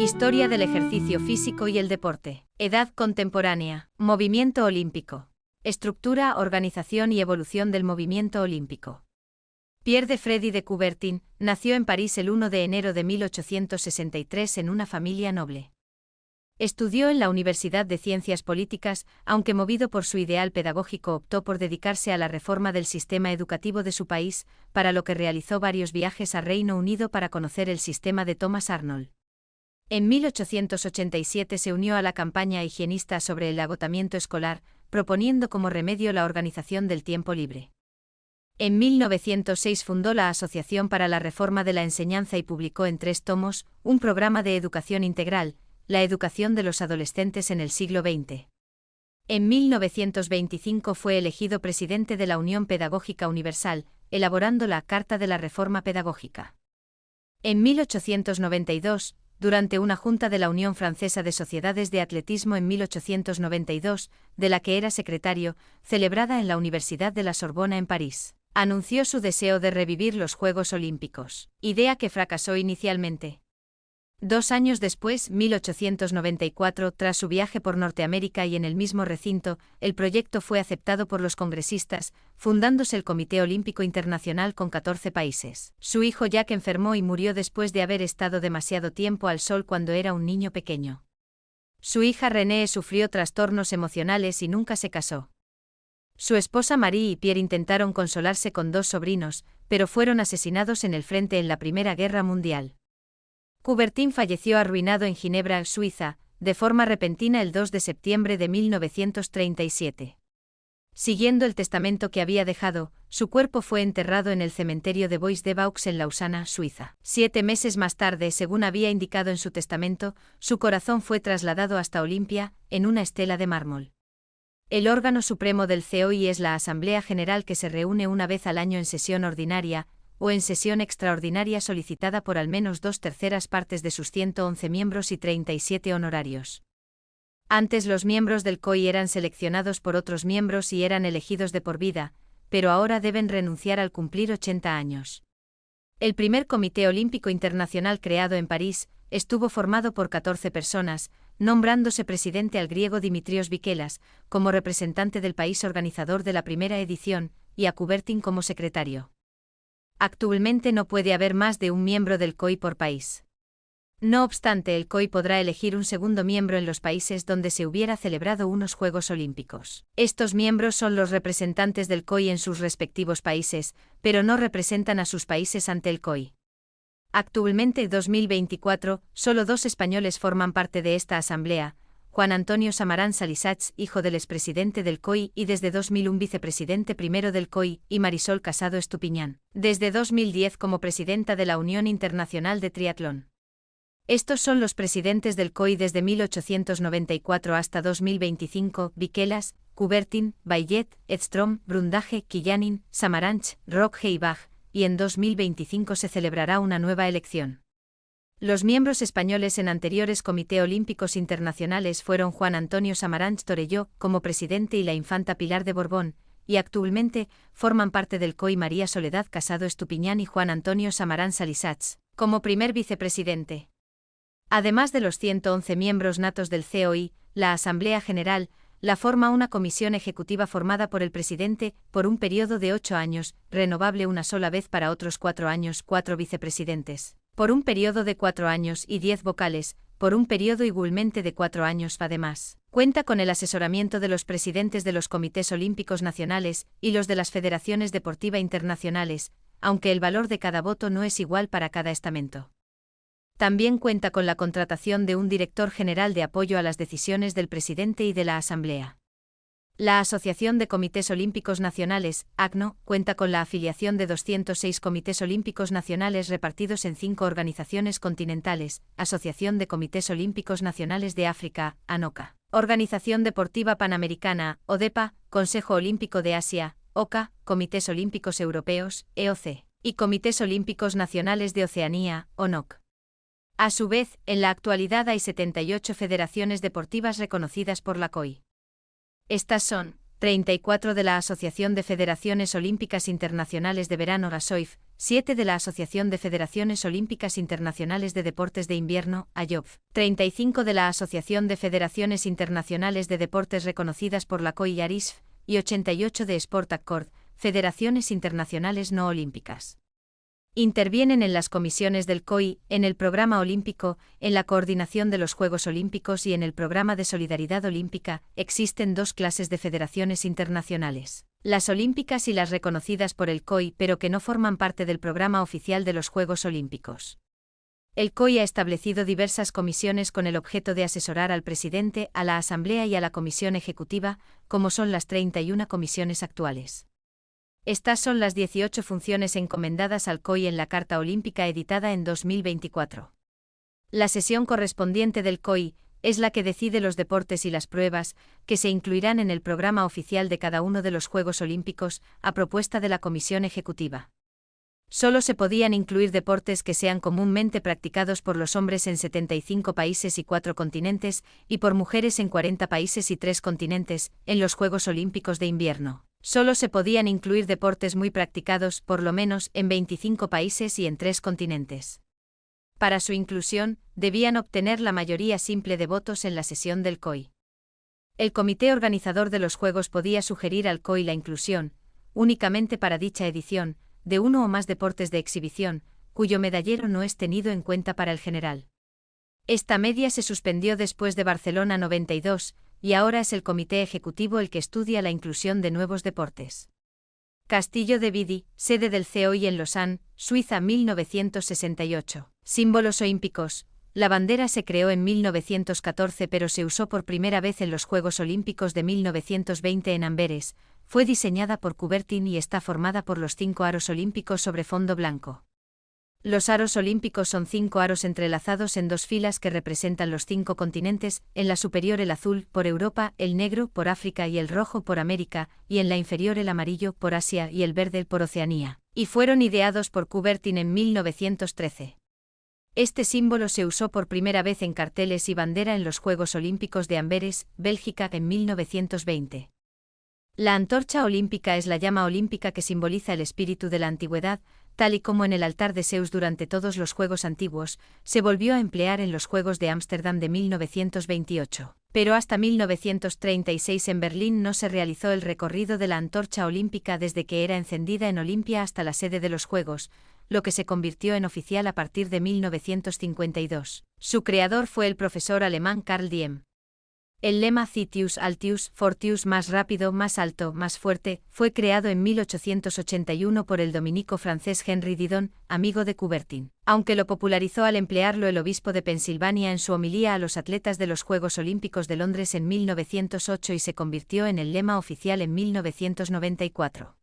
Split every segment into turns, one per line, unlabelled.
Historia del ejercicio físico y el deporte. Edad contemporánea. Movimiento olímpico. Estructura, organización y evolución del movimiento olímpico. Pierre de Freddy de Coubertin nació en París el 1 de enero de 1863 en una familia noble. Estudió en la Universidad de Ciencias Políticas, aunque movido por su ideal pedagógico optó por dedicarse a la reforma del sistema educativo de su país, para lo que realizó varios viajes a Reino Unido para conocer el sistema de Thomas Arnold. En 1887 se unió a la campaña higienista sobre el agotamiento escolar, proponiendo como remedio la organización del tiempo libre. En 1906 fundó la Asociación para la Reforma de la Enseñanza y publicó en 3 tomos un programa de educación integral, la educación de los adolescentes en el siglo XX. En 1925 fue elegido presidente de la Unión Pedagógica Universal, elaborando la Carta de la Reforma Pedagógica. En 1892, durante una junta de la Unión Francesa de Sociedades de Atletismo en 1892, de la que era secretario, celebrada en la Universidad de la Sorbona en París, anunció su deseo de revivir los Juegos Olímpicos, idea que fracasó inicialmente. 2 años después, 1894, tras su viaje por Norteamérica y en el mismo recinto, el proyecto fue aceptado por los congresistas, fundándose el Comité Olímpico Internacional con 14 países. Su hijo Jack enfermó y murió después de haber estado demasiado tiempo al sol cuando era un niño pequeño. Su hija Renée sufrió trastornos emocionales y nunca se casó. Su esposa Marie y Pierre intentaron consolarse con 2 sobrinos, pero fueron asesinados en el frente en la Primera Guerra Mundial. Coubertin falleció arruinado en Ginebra, Suiza, de forma repentina el 2 de septiembre de 1937. Siguiendo el testamento que había dejado, su cuerpo fue enterrado en el cementerio de Bois-de-Vaux en Lausana, Suiza. 7 meses más tarde, según había indicado en su testamento, su corazón fue trasladado hasta Olimpia, en una estela de mármol. El órgano supremo del COI es la Asamblea General, que se reúne una vez al año en sesión ordinaria, o en sesión extraordinaria solicitada por al menos 2/3 partes de sus 111 miembros y 37 honorarios. Antes los miembros del COI eran seleccionados por otros miembros y eran elegidos de por vida, pero ahora deben renunciar al cumplir 80 años. El primer Comité Olímpico Internacional creado en París estuvo formado por 14 personas, nombrándose presidente al griego Dimitrios Vikelas, como representante del país organizador de la primera edición, y a Coubertin como secretario. Actualmente no puede haber más de un miembro del COI por país. No obstante, el COI podrá elegir un segundo miembro en los países donde se hubiera celebrado unos Juegos Olímpicos. Estos miembros son los representantes del COI en sus respectivos países, pero no representan a sus países ante el COI. Actualmente, en 2024, solo 2 españoles forman parte de esta asamblea: Juan Antonio Samarán Salisachs, hijo del expresidente del COI y desde 2001 vicepresidente primero del COI, y Marisol Casado Estupiñán, desde 2010 como presidenta de la Unión Internacional de Triatlón. Estos son los presidentes del COI desde 1894 hasta 2025: Vikelas, Coubertin, Bayet, Edstrom, Brundage, Killanin, Samaranch, Roque y Bach, y en 2025 se celebrará una nueva elección. Los miembros españoles en anteriores Comité Olímpicos Internacionales fueron Juan Antonio Samaranch Torelló, como presidente, y la infanta Pilar de Borbón, y actualmente forman parte del COI María Soledad Casado Estupiñán y Juan Antonio Samarán Salisachs, como primer vicepresidente. Además de los 111 miembros natos del COI, la Asamblea General la forma una comisión ejecutiva formada por el presidente, por un periodo de 8 años, renovable una sola vez para otros 4 años, 4 vicepresidentes, por un periodo de 4 años, y 10 vocales, por un periodo igualmente de 4 años. Además, cuenta con el asesoramiento de los presidentes de los comités olímpicos nacionales y los de las federaciones deportivas internacionales, aunque el valor de cada voto no es igual para cada estamento. También cuenta con la contratación de un director general de apoyo a las decisiones del presidente y de la Asamblea. La Asociación de Comités Olímpicos Nacionales, ACNO, cuenta con la afiliación de 206 comités olímpicos nacionales repartidos en 5 organizaciones continentales: Asociación de Comités Olímpicos Nacionales de África, ANOCA, Organización Deportiva Panamericana, ODEPA, Consejo Olímpico de Asia, OCA, Comités Olímpicos Europeos, EOC, y Comités Olímpicos Nacionales de Oceanía, ONOC. A su vez, en la actualidad hay 78 federaciones deportivas reconocidas por la COI. Estas son: 34 de la Asociación de Federaciones Olímpicas Internacionales de Verano, ASOIF, 7 de la Asociación de Federaciones Olímpicas Internacionales de Deportes de Invierno, AYOF, 35 de la Asociación de Federaciones Internacionales de Deportes reconocidas por la COI y ARISF, y 88 de Sport Accord, Federaciones Internacionales No Olímpicas. Intervienen en las comisiones del COI, en el programa olímpico, en la coordinación de los Juegos Olímpicos y en el programa de solidaridad olímpica. Existen dos clases de federaciones internacionales: las olímpicas y las reconocidas por el COI pero que no forman parte del programa oficial de los Juegos Olímpicos. El COI ha establecido diversas comisiones con el objeto de asesorar al presidente, a la Asamblea y a la Comisión Ejecutiva, como son las 31 comisiones actuales. Estas son las 18 funciones encomendadas al COI en la Carta Olímpica editada en 2024. La sesión correspondiente del COI es la que decide los deportes y las pruebas que se incluirán en el programa oficial de cada uno de los Juegos Olímpicos, a propuesta de la Comisión Ejecutiva. Solo se podían incluir deportes que sean comúnmente practicados por los hombres en 75 países y 4 continentes, y por mujeres en 40 países y 3 continentes, en los Juegos Olímpicos de Invierno. Solo se podían incluir deportes muy practicados, por lo menos, en 25 países y en 3 continentes. Para su inclusión, debían obtener la mayoría simple de votos en la sesión del COI. El comité organizador de los Juegos podía sugerir al COI la inclusión, únicamente para dicha edición, de uno o más deportes de exhibición, cuyo medallero no es tenido en cuenta para el general. Esta medida se suspendió después de Barcelona 92, y ahora es el Comité Ejecutivo el que estudia la inclusión de nuevos deportes. Castillo de Vidi, sede del COI en Lausanne, Suiza 1968. Símbolos olímpicos. La bandera se creó en 1914 pero se usó por primera vez en los Juegos Olímpicos de 1920 en Amberes. Fue diseñada por Coubertin y está formada por los 5 aros olímpicos sobre fondo blanco. Los aros olímpicos son 5 aros entrelazados en 2 filas que representan los 5 continentes, en la superior el azul por Europa, el negro por África y el rojo por América, y en la inferior el amarillo por Asia y el verde por Oceanía, y fueron ideados por Coubertin en 1913. Este símbolo se usó por primera vez en carteles y bandera en los Juegos Olímpicos de Amberes, Bélgica en 1920. La antorcha olímpica es la llama olímpica que simboliza el espíritu de la antigüedad, tal y como en el altar de Zeus durante todos los Juegos antiguos, se volvió a emplear en los Juegos de Ámsterdam de 1928. Pero hasta 1936 en Berlín no se realizó el recorrido de la antorcha olímpica desde que era encendida en Olimpia hasta la sede de los Juegos, lo que se convirtió en oficial a partir de 1952. Su creador fue el profesor alemán Karl Diem. El lema Citius Altius Fortius, más rápido, más alto, más fuerte, fue creado en 1881 por el dominico francés Henry Didon, amigo de Coubertin, aunque lo popularizó al emplearlo el obispo de Pensilvania en su homilía a los atletas de los Juegos Olímpicos de Londres en 1908 y se convirtió en el lema oficial en 1994.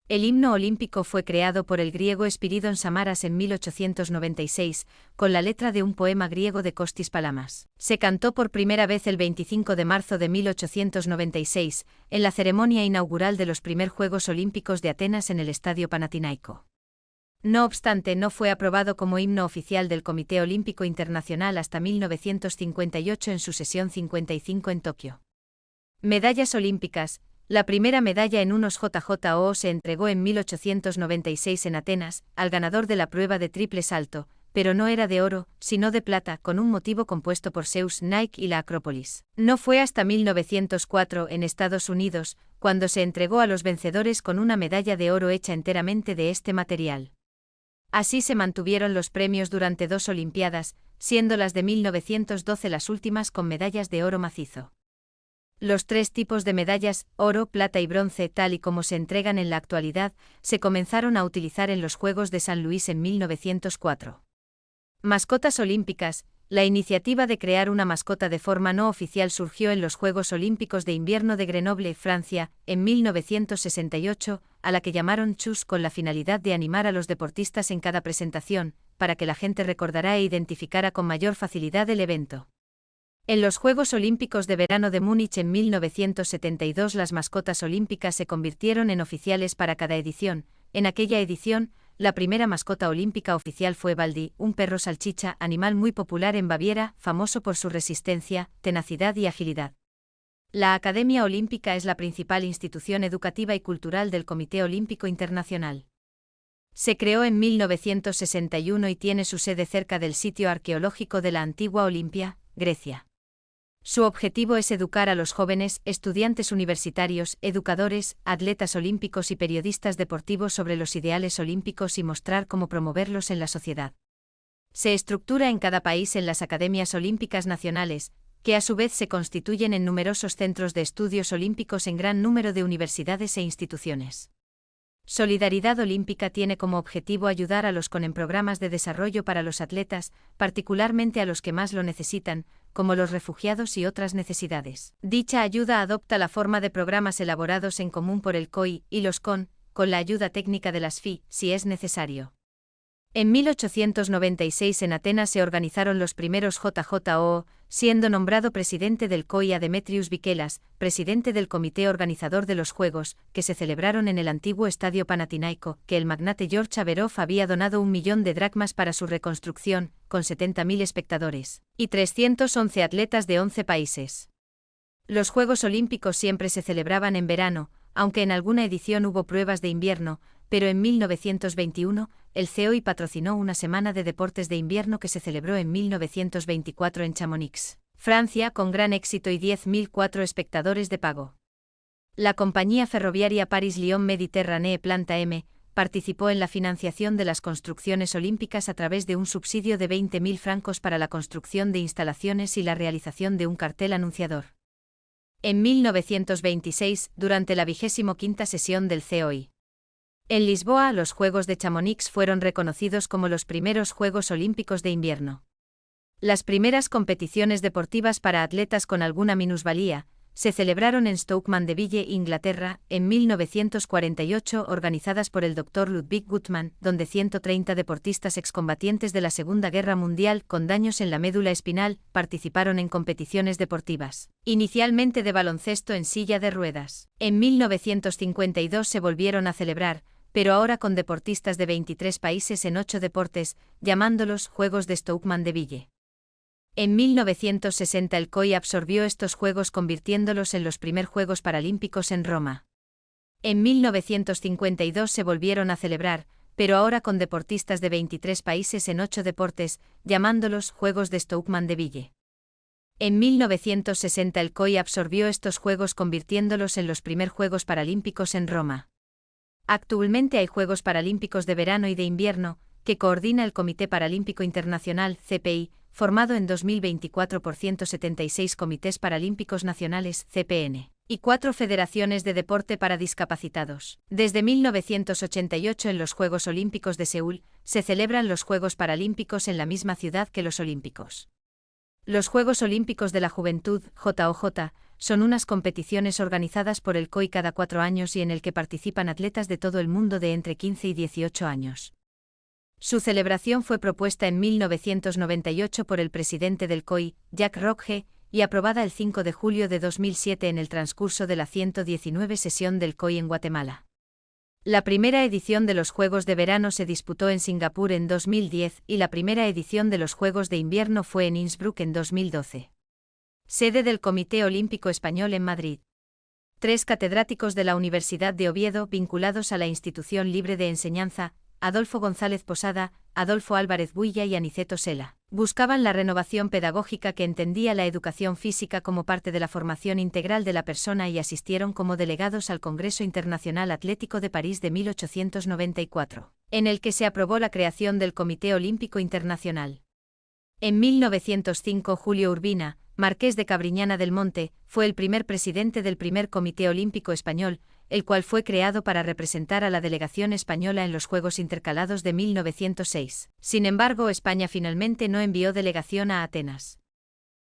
El himno olímpico fue creado por el griego Espiridon Samaras en 1896, con la letra de un poema griego de Kostis Palamas. Se cantó por primera vez el 25 de marzo de 1896, en la ceremonia inaugural de los primeros Juegos Olímpicos de Atenas en el Estadio Panathinaiko. No obstante, no fue aprobado como himno oficial del Comité Olímpico Internacional hasta 1958 en su sesión 55 en Tokio. Medallas olímpicas. La primera medalla en unos JJO se entregó en 1896 en Atenas, al ganador de la prueba de triple salto, pero no era de oro, sino de plata, con un motivo compuesto por Zeus, Nike y la Acrópolis. No fue hasta 1904, en Estados Unidos, cuando se entregó a los vencedores con una medalla de oro hecha enteramente de este material. Así se mantuvieron los premios durante 2 Olimpiadas, siendo las de 1912 las últimas con medallas de oro macizo. Los 3 tipos de medallas, oro, plata y bronce, tal y como se entregan en la actualidad, se comenzaron a utilizar en los Juegos de San Luis en 1904. Mascotas olímpicas. La iniciativa de crear una mascota de forma no oficial surgió en los Juegos Olímpicos de Invierno de Grenoble, Francia, en 1968, a la que llamaron Chus con la finalidad de animar a los deportistas en cada presentación, para que la gente recordara e identificara con mayor facilidad el evento. En los Juegos Olímpicos de Verano de Múnich en 1972 las mascotas olímpicas se convirtieron en oficiales para cada edición. En aquella edición, la primera mascota olímpica oficial fue Baldi, un perro salchicha, animal muy popular en Baviera, famoso por su resistencia, tenacidad y agilidad. La Academia Olímpica es la principal institución educativa y cultural del Comité Olímpico Internacional. Se creó en 1961 y tiene su sede cerca del sitio arqueológico de la antigua Olimpia, Grecia. Su objetivo es educar a los jóvenes, estudiantes universitarios, educadores, atletas olímpicos y periodistas deportivos sobre los ideales olímpicos y mostrar cómo promoverlos en la sociedad. Se estructura en cada país en las academias olímpicas nacionales, que a su vez se constituyen en numerosos centros de estudios olímpicos en gran número de universidades e instituciones. Solidaridad Olímpica tiene como objetivo ayudar a los en programas de desarrollo para los atletas, particularmente a los que más lo necesitan, como los refugiados y otras necesidades. Dicha ayuda adopta la forma de programas elaborados en común por el COI y los con la ayuda técnica de las FI, si es necesario. En 1896 en Atenas se organizaron los primeros JJOO, siendo nombrado presidente del COI a Demetrius Vikelas, presidente del comité organizador de los Juegos, que se celebraron en el antiguo estadio Panathinaiko, que el magnate George Averov había donado 1 millón de dracmas para su reconstrucción, con 70.000 espectadores, y 311 atletas de 11 países. Los Juegos Olímpicos siempre se celebraban en verano, aunque en alguna edición hubo pruebas de invierno, pero en 1921, el COI patrocinó una semana de deportes de invierno que se celebró en 1924 en Chamonix, Francia, con gran éxito y 10.004 espectadores de pago. La compañía ferroviaria Paris-Lyon Méditerranée Planta M participó en la financiación de las construcciones olímpicas a través de un subsidio de 20.000 francos para la construcción de instalaciones y la realización de un cartel anunciador. En 1926, durante la 25ª sesión del COI. En Lisboa, los Juegos de Chamonix fueron reconocidos como los primeros Juegos Olímpicos de invierno. Las primeras competiciones deportivas para atletas con alguna minusvalía se celebraron en Stoke-Mandeville, Inglaterra, en 1948, organizadas por el Dr. Ludwig Guttmann, donde 130 deportistas excombatientes de la Segunda Guerra Mundial con daños en la médula espinal participaron en competiciones deportivas, inicialmente de baloncesto en silla de ruedas. En 1952 se volvieron a celebrar, pero ahora con deportistas de 23 países en 8 deportes, llamándolos Juegos de Stoke-Mandeville. En 1960 el COI absorbió estos Juegos convirtiéndolos en los primeros Juegos Paralímpicos en Roma. En 1952 se volvieron a celebrar, pero ahora con deportistas de 23 países en 8 deportes, llamándolos Juegos de Stoke-Mandeville. En 1960 el COI absorbió estos Juegos convirtiéndolos en los primeros Juegos Paralímpicos en Roma. Actualmente hay Juegos Paralímpicos de verano y de invierno, que coordina el Comité Paralímpico Internacional, CPI, formado en 2024 por 176 comités paralímpicos nacionales, CPN, y 4 federaciones de deporte para discapacitados. Desde 1988 en los Juegos Olímpicos de Seúl, se celebran los Juegos Paralímpicos en la misma ciudad que los Olímpicos. Los Juegos Olímpicos de la Juventud, JOJ, son unas competiciones organizadas por el COI cada 4 años y en el que participan atletas de todo el mundo de entre 15 y 18 años. Su celebración fue propuesta en 1998 por el presidente del COI, Jacques Rogge, y aprobada el 5 de julio de 2007 en el transcurso de la 119 sesión del COI en Guatemala. La primera edición de los Juegos de Verano se disputó en Singapur en 2010 y la primera edición de los Juegos de Invierno fue en Innsbruck en 2012. Sede del Comité Olímpico Español en Madrid. 3 catedráticos de la Universidad de Oviedo vinculados a la Institución Libre de Enseñanza, Adolfo González Posada, Adolfo Álvarez Builla y Aniceto Sela, buscaban la renovación pedagógica que entendía la educación física como parte de la formación integral de la persona y asistieron como delegados al Congreso Internacional Atlético de París de 1894, en el que se aprobó la creación del Comité Olímpico Internacional. En 1905 Julio Urbina, marqués de Cabriñana del Monte, fue el primer presidente del primer Comité Olímpico Español, el cual fue creado para representar a la delegación española en los Juegos Intercalados de 1906. Sin embargo, España finalmente no envió delegación a Atenas.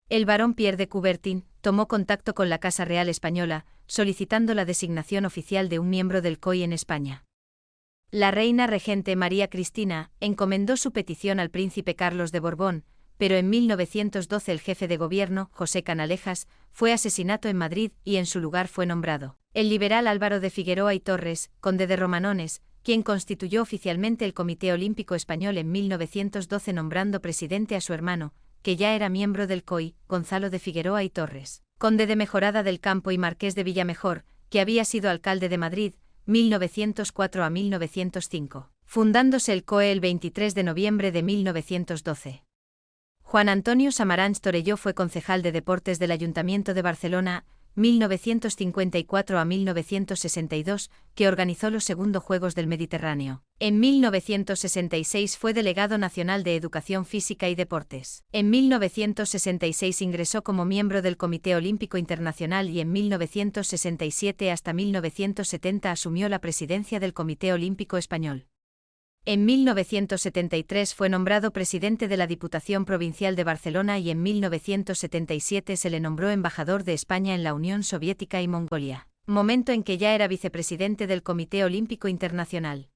El barón Pierre de Coubertin tomó contacto con la Casa Real Española, solicitando la designación oficial de un miembro del COI en España. La reina regente María Cristina encomendó su petición al príncipe Carlos de Borbón, pero en 1912 el jefe de gobierno, José Canalejas, fue asesinado en Madrid y en su lugar fue nombrado el liberal Álvaro de Figueroa y Torres, conde de Romanones, quien constituyó oficialmente el Comité Olímpico Español en 1912 nombrando presidente a su hermano, que ya era miembro del COI, Gonzalo de Figueroa y Torres, conde de Mejorada del Campo y marqués de Villamejor, que había sido alcalde de Madrid, 1904 a 1905. fundándose el COE el 23 de noviembre de 1912. Juan Antonio Samaranch Torelló fue concejal de Deportes del Ayuntamiento de Barcelona, 1954 a 1962, que organizó los segundos Juegos del Mediterráneo. En 1966 fue delegado nacional de Educación Física y Deportes. En 1966 ingresó como miembro del Comité Olímpico Internacional y en 1967 hasta 1970 asumió la presidencia del Comité Olímpico Español. En 1973 fue nombrado presidente de la Diputación Provincial de Barcelona y en 1977 se le nombró embajador de España en la Unión Soviética y Mongolia, momento en que ya era vicepresidente del Comité Olímpico Internacional.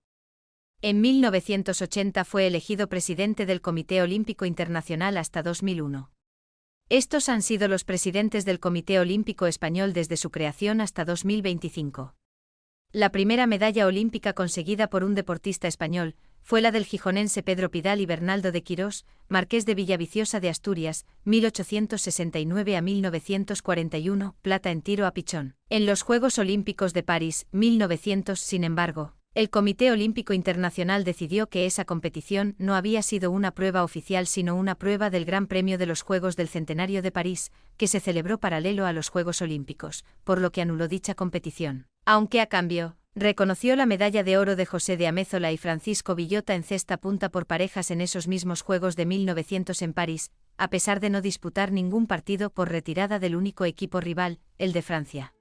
En 1980 fue elegido presidente del Comité Olímpico Internacional hasta 2001. Estos han sido los presidentes del Comité Olímpico Español desde su creación hasta 2025. La primera medalla olímpica conseguida por un deportista español fue la del gijonense Pedro Pidal y Bernaldo de Quirós, marqués de Villaviciosa de Asturias, 1869 a 1941, plata en tiro a pichón. En los Juegos Olímpicos de París, 1900, sin embargo, el Comité Olímpico Internacional decidió que esa competición no había sido una prueba oficial sino una prueba del Gran Premio de los Juegos del Centenario de París, que se celebró paralelo a los Juegos Olímpicos, por lo que anuló dicha competición. Aunque a cambio, reconoció la medalla de oro de José de Amézola y Francisco Villota en cesta punta por parejas en esos mismos Juegos de 1900 en París, a pesar de no disputar ningún partido por retirada del único equipo rival, el de Francia.